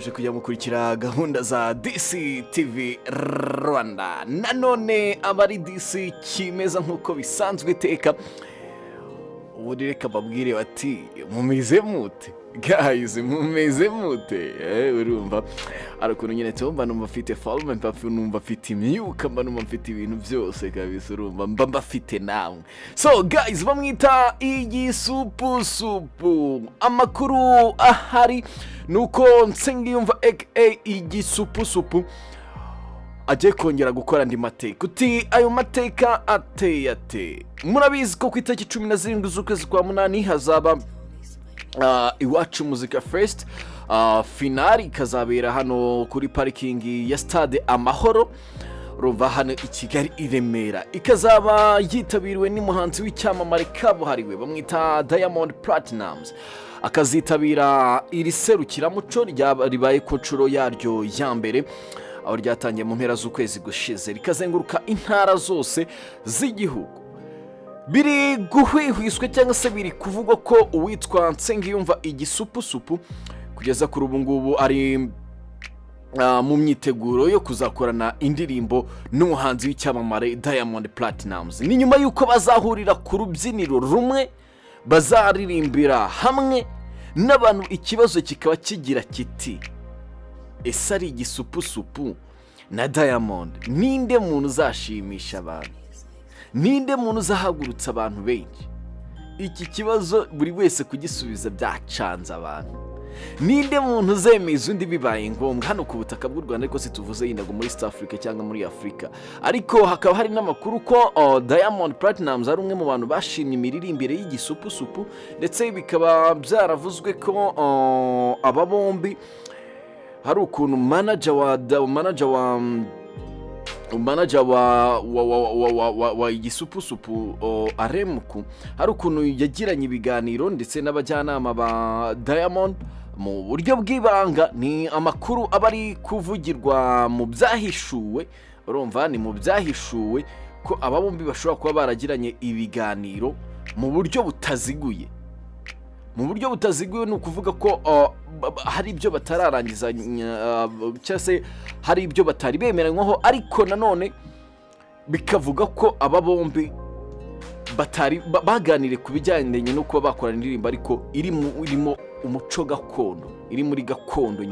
mukomeje kujya mukurikira gahunda za DC TV Rwanda. Nanone abari DC kimeza nk'uko bisanzwe iteka. Ubu reka babwire bati mumeze mute guys, mumeze mute urumva arakuntu nyine tumba numva mfite falme mpafu numva mfite imyuka mba numva mfite ibintu byose kabisa urumva mba mfite namwe. So guys, bamwita igisupusupu. Amakuru ahari nuko Nsengiyumva aka igisupusupu agiye kongera gukora andi mateka. Uti ayo mateka ate murabizi ko ku itariki 17 z'ukwezi kwa munani hazaba Iwacu Muzika Fest. Finali ikazabera hano kuri parikingi ya Stade Amahoro urumva hano i Kigali i Remera. Ikazaba yitabiriwe n'umuhanzi w'icyamamare kabuhariwe bamwita Diamond Platnumz. Akazitabira iri serukiramuco ribaye ku nshuro yaryo ya mbere, aho ryatangiye mu mpera z'ukwezi gushize rikazenguruka intara zose z'igihugu. Biri guhwihwiswe cyangwa se biri kuvugwa ko uwitwa Nsengiyumva igisupusupu kugeza kuri ubu ngubu ari mu myiteguro yo kuzakorana indirimbo n'umuhanzi w'icyamamare Diamond Platnumz. Ni nyuma yuko bazahurira ku rubyiniro rumwe, bazaririmbira hamwe n'abantu. Ikibazo kikaba kigira kiti, ese ari igisupusupu na Diamond ninde muntu uzashimisha abantu? Ninde muntu uzahagurutsa abantu benshi? Iki kibazo buri wese kugisubiza byacanze abantu. Ninde muntu uzemeza undi bibaye ngombwa hano ku butaka bw'u Rwanda, ariko situvuze yinago muri East Africa cyangwa muri Africa. Ariko hakaba hari n'amakuru ko Diamond Platnumz ari umwe mu bantu bashimye imiririmbire y'igisupusupu, ndetse bikaba byaravuzwe ko aba bombi hari ukuntu manager wa igisupusupu Aremuku hari ukuntu yagiranye ibiganiro ndetse n'abajyanama ba Diamond mu buryo bw'ibanga. Ni amakuru aba ari kuvugirwa mu byahishuwe, urumva ni mu byahishuwe ko aba bombi bashobora kuba baragiranye ibiganiro mu buryo butaziguye. Mu buryo butaziguye ni ukuvuga ko hari ibyo batararangiza cyangwa se hari ibyo batari bemeranywaho, ariko nanone bikavuga ko aba bombi batari baganire ku bijyanye no kuba bakora indirimbo ariko irimo umuco gakondo, iri muri gakondo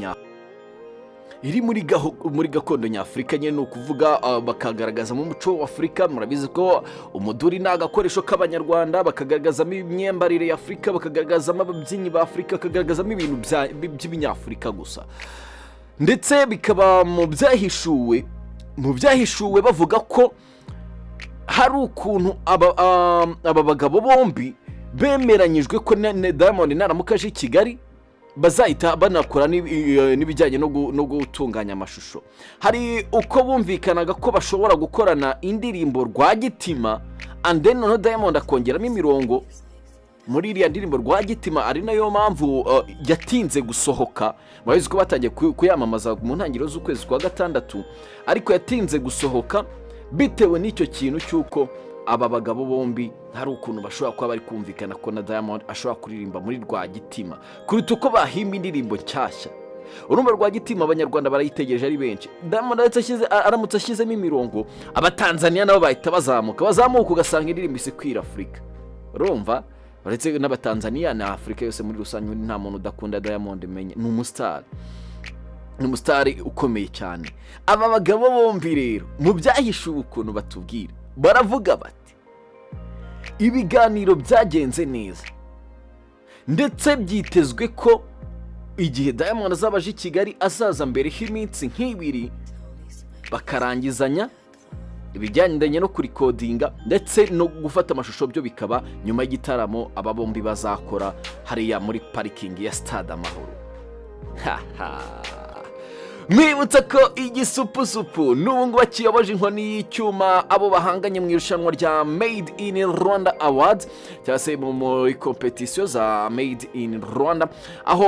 nyafurika nyine. Ni ukuvuga bakagaragazamo umuco wa Afurika. Murabizi ko umuduri ni agakoresho k'abanyarwanda, bakagaragazamo imyambarire ya Afurika, bakagaragazamo ababyinnyi ba Afurika, bakagaragazamo ibintu by'ibinyafurika gusa. Ndetse bikaba mu byahishuwe bavuga ko hari ukuntu aba bagabo bombi bemeranyijwe ko Diamond naramuka aje i Kigali bazahita banakora n'ibijyanye no gutunganya amashusho. Hari uko bumvikanaga ko bashobora gukorana indirimbo Rwagitima, and then no Diamond akongeramo imirongo muri iriya ndirimbo Rwagitima. Ari nayo mpamvu yatinze gusohoka. Murabizi ko batangiye kuyamamaza mu ntangiriro z'ukwezi kwa gatandatu, ariko yatinze gusohoka bitewe n'icyo kintu cy'uko aba bagabo bombi hari ukuntu bashobora kuba bari kumvikana ko na Diamond ashobora kuririmba muri Rwagitima kuruta uko bahimba indirimbo nshyashya. Urumva Rwagitima abanyarwanda barayitegereje ari benshi. Diamond aramutse ashyizemo imirongo, abatanzania nabo bahita bazamuka ugasanga indirimbo isi kwira Afurika. Urumva uretse n'abatanzania na Afurika yose muri rusange nta muntu udakunda Diamond. Menye ni umusitari ukomeye cyane. Aba bagabo bombi rero mu byahishuwe ukuntu batubwira, baravuga bati ibiganiro byagenze neza, ndetse byitezwe ko igihe Diamond azaba aje i Kigali azaza mbere y'iminsi nk'ibiri bakarangizanya ibijyanye no kurikodinga ndetse no gufata amashusho. Byo bikaba nyuma y'igitaramo aba bombi bazakora hariya muri parikingi ya Stade Amahoro. Mwibutsa ko igisupusupu n'ubu ngubu kiyoboje inkoni y'icyuma abo bahanganye mu irushanwa rya Made in Rwanda Awards, cyangwa se muri competition za Made in Rwanda, aho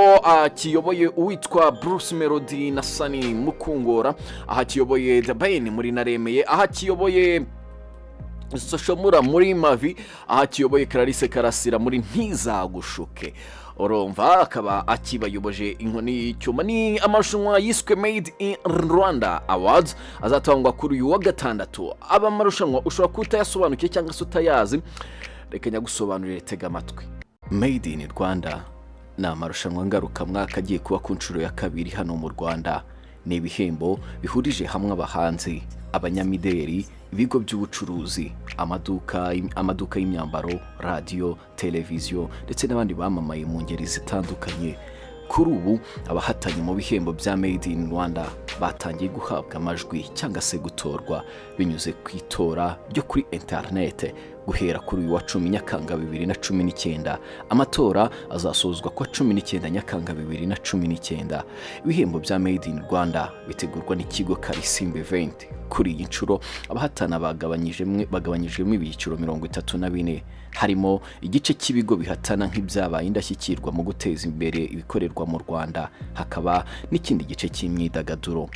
kiyoboye uwitwa Bruce Melody na Sunny Mukungora, aha kiyoboye The Ben muri Naremeye, aha kiyoboye Soshomura muri Mavi aho akiyoboye Clarisse Karasira muri Ntizagushuke. Urumva akaba akibayoboje inkoni y'icyuma. Ni amarushanwa yiswe Made in Rwanda Awards azatangwa kuri uyu wa gatandatu. Aba marushanwa ushobora kutayasobanukiye cyangwa se utayazi, reka nyagusobanurire, tega amatwi. Made in Rwanda ni amarushanwa ngarukamwaka agiye kuba ku nshuro ya kabiri hano mu Rwanda. Ni ibihembo bihurije hamwe abahanzi, abanyamideli, ibigo by'ubucuruzi, amaduka y'imyambaro, radio, televiziyo ndetse n'abandi bamamaye mu ngeri zitandukanye. Kuri ubu abahatanye mu bihembo bya Made in Rwanda batangiye guhabwa amajwi cyangwa se gutorwa binyuze ku itora ryo kuri internet guhera kuri uyu wa 10 Nyakanga 2019. Amatora azasozwa kwa 19 Nyakanga 2019. Ibihembo bya Made in Rwanda bitegurwa n'ikigo Karisimbi Event. Kuri iyi nshuro abahatana bagabanyijemo ibyiciro 34, harimo igice cy'ibigo bihatana nk'ibyabaye indashyikirwa mu guteza imbere ibikorerwa mu Rwanda, hakaba n'ikindi gice cy'imyidagaduro.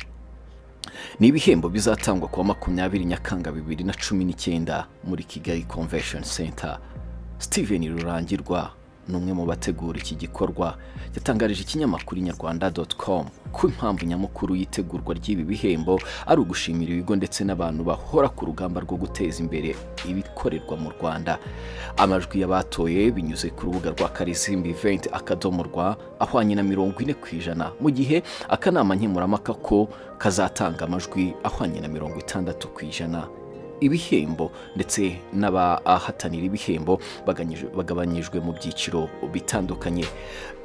Ni ibihembo bizatangwa kuwa 20 Nyakanga 2019 muri Kigali Convention Center. Steven Rurangirwa n'umwe mu bategura iki gikorwa yatangarije ikinyamakuru inyarwanda.com ko impamvu nyamukuru yitegurwa ry'ibi bihembo ari ugushimira ibigo ndetse n'abantu bahora ku rugamba rwo guteza imbere ibikorerwa mu Rwanda. Amajwi y'abatoye binyuze ku rubuga rwa Karisimbi Event akadomorwa ahwanye na 40%, mu gihe akanama nkemurampaka ko kazatanga amajwi ahwanye na 60%. Ibihembo ndetse n'abahatanira ibihembo bagabanyijwe mu byiciro bitandukanye.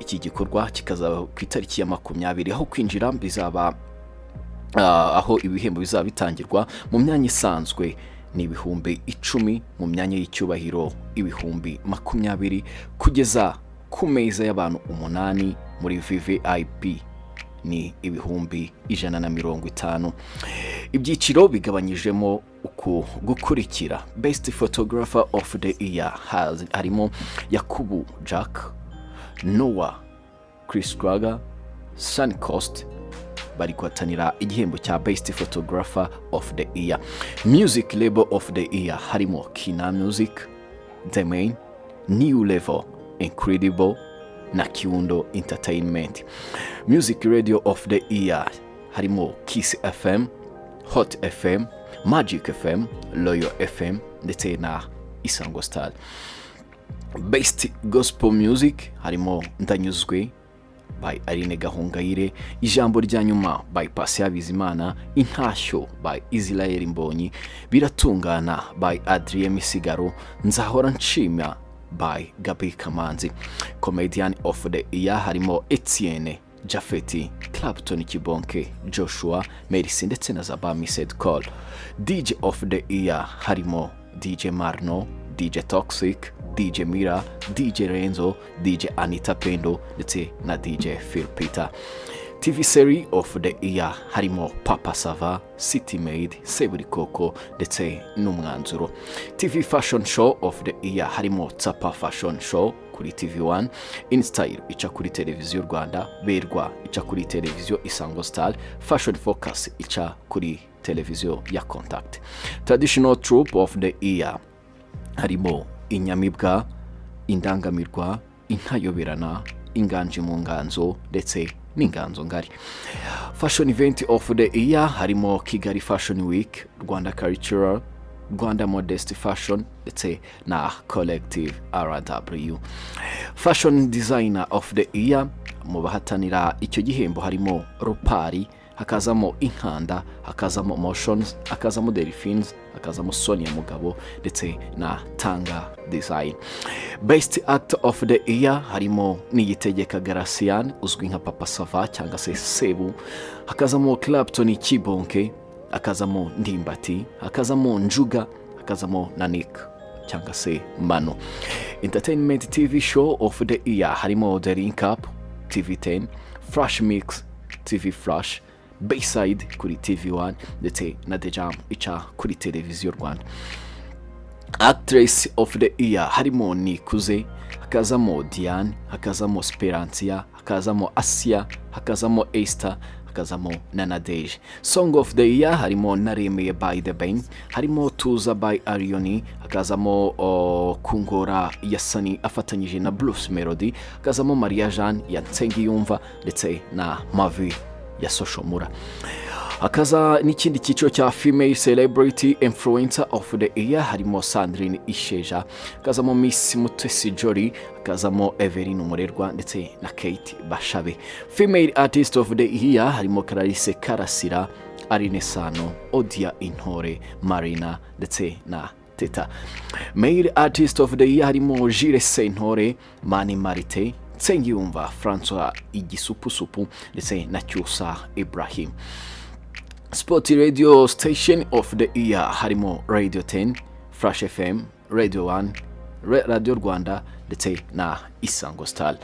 Iki gikorwa kikazaba ku itariki ya 20 aho kwinjira bizaba aho ibihembo bizaba bitangirwa mu myanya isanzwe ni 10,000, mu myanya y'icyubahiro 20,000 kugeza ku meza y'abantu 8 muri VVIP ni 150,000. Ibyiciro bigabanyijemo uku gukurikira: Best Photographer of the Year harimo Yakubu Jack, Noah, Chris Krager, Sunny Coast bari guhatanira igihembo cya Best Photographer of the Year. Music Label of the Year harimo Kina Music, The Main, New Level, Incredible na Kiundo Entertainment. Music Radio of the Year harimo Kiss FM, Hot FM, Magic FM, Loyal FM ndetse na Isango Star. Best Gospel Music harimo Ndanyuzwe by Aline Gahongayire, Ijambo rya nyuma by Patient Bizimana, Intashyo by Israel Mbonyi, Biratungana by Adrien Misigaro, Nzahora Nshima by Gabi Kamanzi. Comedian of the Year harimo Etienne, Jafeti, Clapton Kibonke, Joshua, Mercy ndetse na Zabami Said Call. DJ of the Year harimo DJ Marno, DJ Toxic, DJ Mira, DJ Renzo, DJ Anita Pendo ndetse na DJ Phil Peter. TV Series of the Year harimo Papa Sava, City Maid, Seburikoko ndetse n'Umwanzuro. TV Fashion Show of the Year harimo Tsapa Fashion Show kuri TV1, InStyle ica kuri televiziyo Rwanda, Berwa ica kuri televiziyo Isango Star, Fashion Focus ica kuri televiziyo ya Contact. Traditional Troupe of the Year harimo Inyamibwa, Indangamirwa, Intayoberana, Inganji mu nganzo ndetse n'inganzo ngari. Fashion Event of the Year harimo Kigali Fashion Week, Rwanda Cultural, Rwanda Modest Fashion ndetse na Collective RW. Fashion Designer of the Year mu bahatanira icyo gihembo harimo Rupari, hakazamo Inkanda, hakazamo Motions, hakazamo Delphines, hakazamo Sonia Mugabo ndetse na Tanga Design. Best Actor of the Year harimo Niyitegeka Gracian uzwi nka Papa Sava cyangwa se Sebu, hakazamo Clapton Kibonke, hakazamo Ndimbati, hakazamo Njuga, hakazamo Nanik cyangwa se Mano. Entertainment TV Show of the Year harimo The Link Up, TV10, Flash Mix, TV Flash, Bayside kuri TV1 ndetse na The Jam ica kuri televiziyo Rwanda. Actress of the Year harimo Nikuze, hakazamo Diane, hakazamo Sperantia, hakazamo Asia, hakazamo Esther, hakazamo na Nadege. Song of the Year harimo Naremeye by The Ben, harimo Tuza by Arioni, hakazamo Kungora ya Sunny afatanyije na Bruce Melody, hakazamo Maria Jeanne ya Nsengiyumva ndetse na Mavi ya Soshomura. Hakaza n'ikindi cyiciro cya Female Celebrity Influencer of the Year harimo Sandrine Isheja, hakazamo Miss Mutesi Jolly, hakazamo Evelyn Umurerwa ndetse na Kate Bashabe. Female Artist of the Year harimo Clarisse Karasira, Aline Sano, Odia Intore, Marina ndetse na Teta. Male Artist of the Year harimo Jules Sentore, Mani Marite, Nsengiyumva François Igisupusupu ndetse na Cyusa Ibrahim. Sport Radio Station of the Year harimo Radio 10, Flash FM, Radio 1, Radio Rwanda ndetse na Isango Star.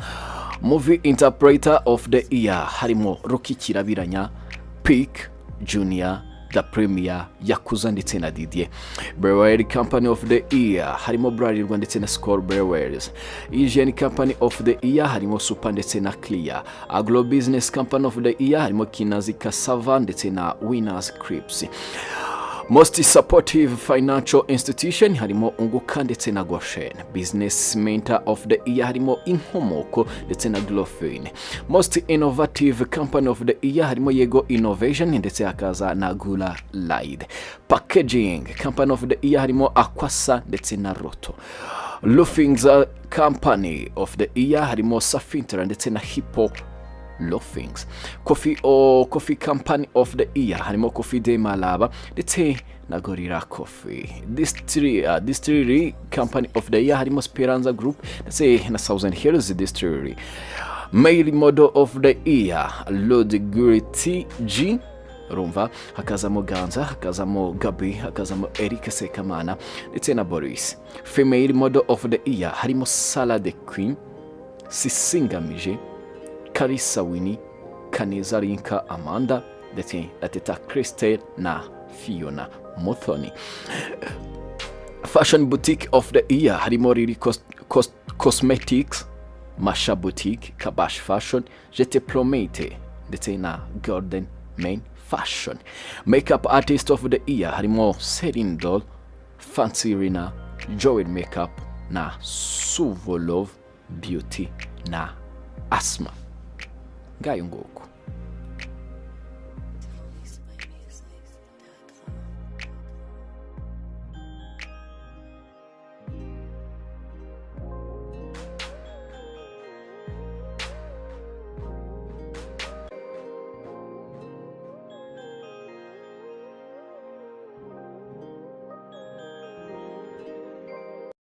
Movie Interpreter of the Year harimo Rocky Kirabiranya, Peak, Junior, The Premier, Yakuza ndetse na Didier. Brewery Company of the Year harimo Bralirwa ndetse na Skol Breweries. Asian Company of the Year harimo Super ndetse na Clear. Agro Business Company of the Year harimo Kinazi Cassava ndetse na Winners Crips. Most Supportive Financial Institution harimo Unguka ndetse na Goshen. Business Mentor of the Year harimo Inkomoko ndetse na Glowfin. Most Innovative Company of the Year harimo Yego Innovation ndetse hakaza na Gula Light. Packaging Company of the Year harimo Akwasa ndetse na Roto. Loafings Company of the Year harimo Safintra ndetse na Hippo Loafings. Coffee Company of the Year harimo Coffee de Malaba ndetse na Gorilla Coffee. Distillery Company of the Year harimo Speranza Group ndetse na Thousand Hills Distillery. Male Model of the Year Lord Guriti G Rumva, hakazamo Ganza, hakazamo Gabi, hakazamo Eric Sekamana ndetse na Boris. Female Model of the Year harimo Sala the Queen, Sisingamije, Karisa Winnie, Kaneza Rinka Amanda ndetse na Teta Christelle na Fiona Muthoni. Fashion Boutique of the Year harimo Riri Cosmetics, Masha Boutique, Kabash Fashion, Jete Promete ndetse na Golden Main Fashion. Makeup Artist of the Year harimo Celine Doll, Fancy Rina, Joel Makeup na Suvolov Beauty na Asma. Ngayo nguko.